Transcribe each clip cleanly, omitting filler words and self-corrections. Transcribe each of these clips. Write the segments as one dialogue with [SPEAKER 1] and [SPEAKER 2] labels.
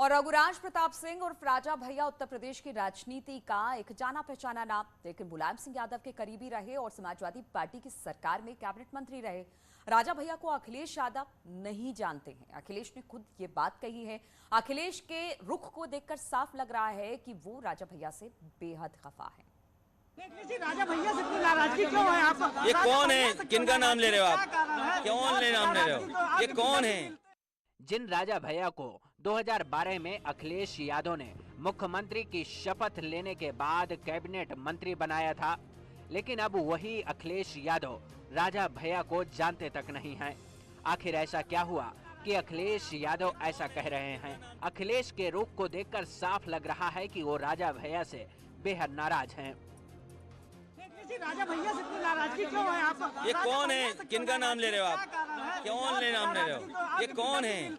[SPEAKER 1] और रघुराज प्रताप सिंह उर्फ राजा भैया उत्तर प्रदेश की राजनीति का एक जाना पहचाना नाम, लेकिन मुलायम सिंह यादव के करीबी रहे और समाजवादी पार्टी की सरकार में कैबिनेट मंत्री रहे। राजा भैया को अखिलेश यादव नहीं जानते हैं। अखिलेश ने खुद ये बात कही है। अखिलेश के रुख को देखकर साफ लग रहा है कि वो राजा भैया से बेहद खफा है।
[SPEAKER 2] राजा भैया से नाराजगी क्यों है आप?
[SPEAKER 3] ये कौन है? किनका नाम ले रहे हो आप? क्यों नाम ले रहे हो? ये कौन है?
[SPEAKER 4] जिन राजा भैया को 2012 में अखिलेश यादव ने मुख्यमंत्री की शपथ लेने के बाद कैबिनेट मंत्री बनाया था, लेकिन अब वही अखिलेश यादव राजा भैया को जानते तक नहीं हैं। आखिर ऐसा क्या हुआ कि अखिलेश यादव ऐसा कह रहे हैं? अखिलेश के रुख को देखकर साफ लग रहा है कि वो राजा भैया से बेहद नाराज हैं।
[SPEAKER 2] राजा भैया से नाराजगी क्यों है आप?
[SPEAKER 3] ये कौन है? किनका नाम ले रहे हो आप? क्यों नाम ले रहे हो? ये कौन है?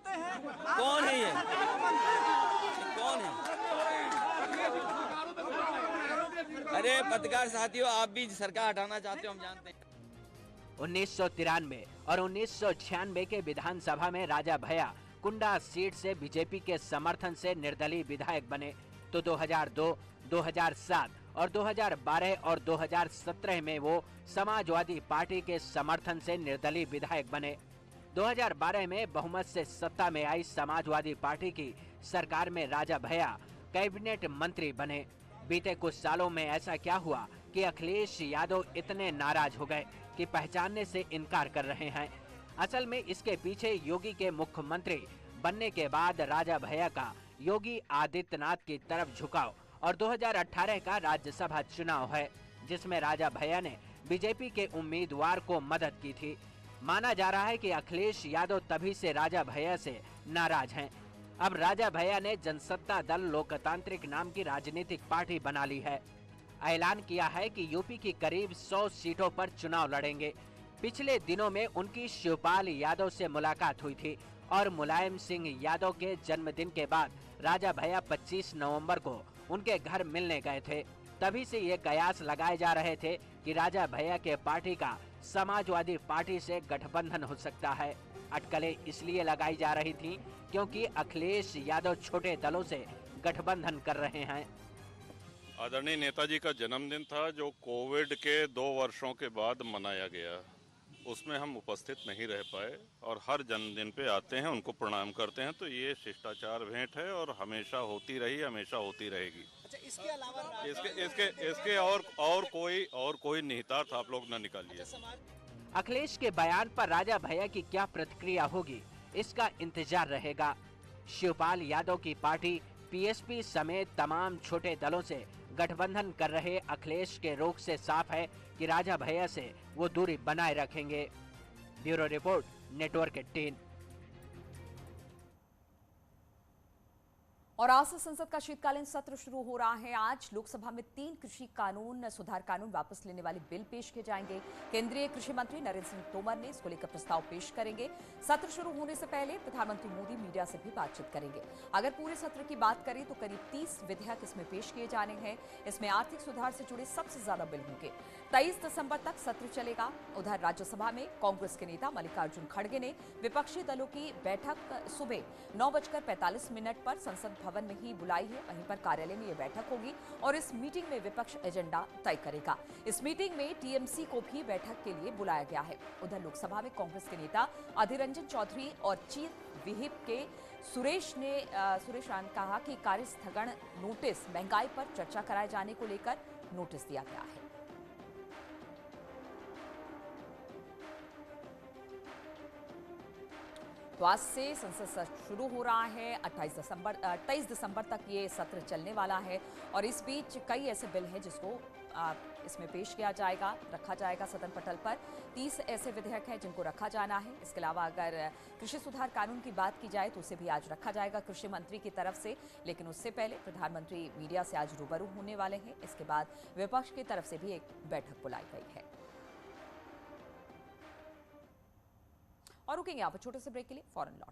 [SPEAKER 3] कौन है ये कौन है? अरे पत्रकार साथियों, आप भी सरकार हटाना चाहते हो, हम जानते हैं।
[SPEAKER 4] 1993 और 1996 के विधानसभा में राजा भैया कुंडा सीट से बीजेपी के समर्थन से निर्दलीय विधायक बने, तो 2002, 2007 और 2012 और 2017 में वो समाजवादी पार्टी के समर्थन से निर्दलीय विधायक बने। 2012 में बहुमत से सत्ता में आई समाजवादी पार्टी की सरकार में राजा भैया कैबिनेट मंत्री बने। बीते कुछ सालों में ऐसा क्या हुआ कि अखिलेश यादव इतने नाराज हो गए कि पहचानने से इनकार कर रहे हैं? असल में इसके पीछे योगी के मुख्यमंत्री बनने के बाद राजा भैया का योगी आदित्यनाथ की तरफ झुकाव और 2018 का राज्यसभा चुनाव है, जिसमें राजा भैया ने बीजेपी के उम्मीदवार को मदद की थी। माना जा रहा है कि अखिलेश यादव तभी से राजा भैया से नाराज हैं। अब राजा भैया ने जनसत्ता दल लोकतांत्रिक नाम की राजनीतिक पार्टी बना ली है। ऐलान किया है कि यूपी की करीब 100 सीटों पर चुनाव लड़ेंगे। पिछले दिनों में उनकी शिवपाल यादव से मुलाकात हुई थी और मुलायम सिंह यादव के जन्मदिन के बाद राजा भैया 25 नवंबर को उनके घर मिलने गए थे। तभी से ये कयास लगाए जा रहे थे कि राजा भैया के पार्टी का समाजवादी पार्टी से गठबंधन हो सकता है। अटकलें इसलिए लगाई जा रही थी क्योंकि अखिलेश यादव छोटे दलों से गठबंधन कर रहे हैं।
[SPEAKER 5] आदरणीय नेताजी का जन्मदिन था, जो कोविड के 2 वर्षों के बाद मनाया गया। उसमें हम उपस्थित नहीं रह पाए और हर जन्मदिन पे आते हैं, उनको प्रणाम करते हैं। तो ये शिष्टाचार भेंट है और हमेशा होती रही, हमेशा होती रहेगी।
[SPEAKER 2] अच्छा, इसके अलावा
[SPEAKER 5] इसके और कोई निहितार्थ आप लोग न निकालिए।
[SPEAKER 4] अखिलेश के बयान पर राजा भैया की क्या प्रतिक्रिया होगी, इसका इंतजार रहेगा। शिवपाल यादव की पार्टी पीएसपी समेत तमाम छोटे दलों से गठबंधन कर रहे अखिलेश के रुख से साफ है कि राजा भैया से वो दूरी बनाए रखेंगे। Bureau report, network 18।
[SPEAKER 1] और आज से संसद का शीतकालीन सत्र शुरू हो रहा है। आज लोकसभा में 3 कृषि कानून सुधार कानून वापस लेने वाले बिल पेश किए जाएंगे। केंद्रीय कृषि मंत्री नरेंद्र सिंह तोमर ने इसको लेकर प्रस्ताव पेश करेंगे। सत्र शुरू होने से पहले प्रधानमंत्री मोदी मीडिया से भी बातचीत करेंगे। अगर पूरे सत्र की बात करें तो करीब 30 विधेयक इसमें पेश किए जाने हैं। इसमें आर्थिक सुधार से जुड़े सबसे ज्यादा बिल होंगे। 23 दिसंबर तक सत्र चलेगा। उधर राज्यसभा में कांग्रेस के नेता मल्लिकार्जुन खड़गे ने विपक्षी दलों की बैठक सुबह 9:45 पर संसद भवन में ही बुलाई है। वहीं पर कार्यालय में यह बैठक होगी और इस मीटिंग में विपक्ष एजेंडा तय करेगा। इस मीटिंग में टीएमसी को भी बैठक के लिए बुलाया गया है। उधर लोकसभा में कांग्रेस के नेता अधीर रंजन चौधरी और चीफ विहिप के सुरेश राणा ने कहा कि कार्य स्थगन नोटिस महंगाई पर चर्चा कराए जाने को लेकर नोटिस दिया गया है। तो आज से संसद सत्र शुरू हो रहा है। 23 दिसंबर तक ये सत्र चलने वाला है और इस बीच कई ऐसे बिल हैं जिसको इसमें पेश किया जाएगा, रखा जाएगा सदन पटल पर। 30 ऐसे विधेयक हैं जिनको रखा जाना है। इसके अलावा अगर कृषि सुधार कानून की बात की जाए तो उसे भी आज रखा जाएगा कृषि मंत्री की तरफ से, लेकिन उससे पहले प्रधानमंत्री मीडिया से आज रूबरू होने वाले हैं। इसके बाद विपक्ष की तरफ से भी एक बैठक बुलाई गई है। और रुकेंगे यहाँ पर छोटे से ब्रेक के लिए, फौरन लौट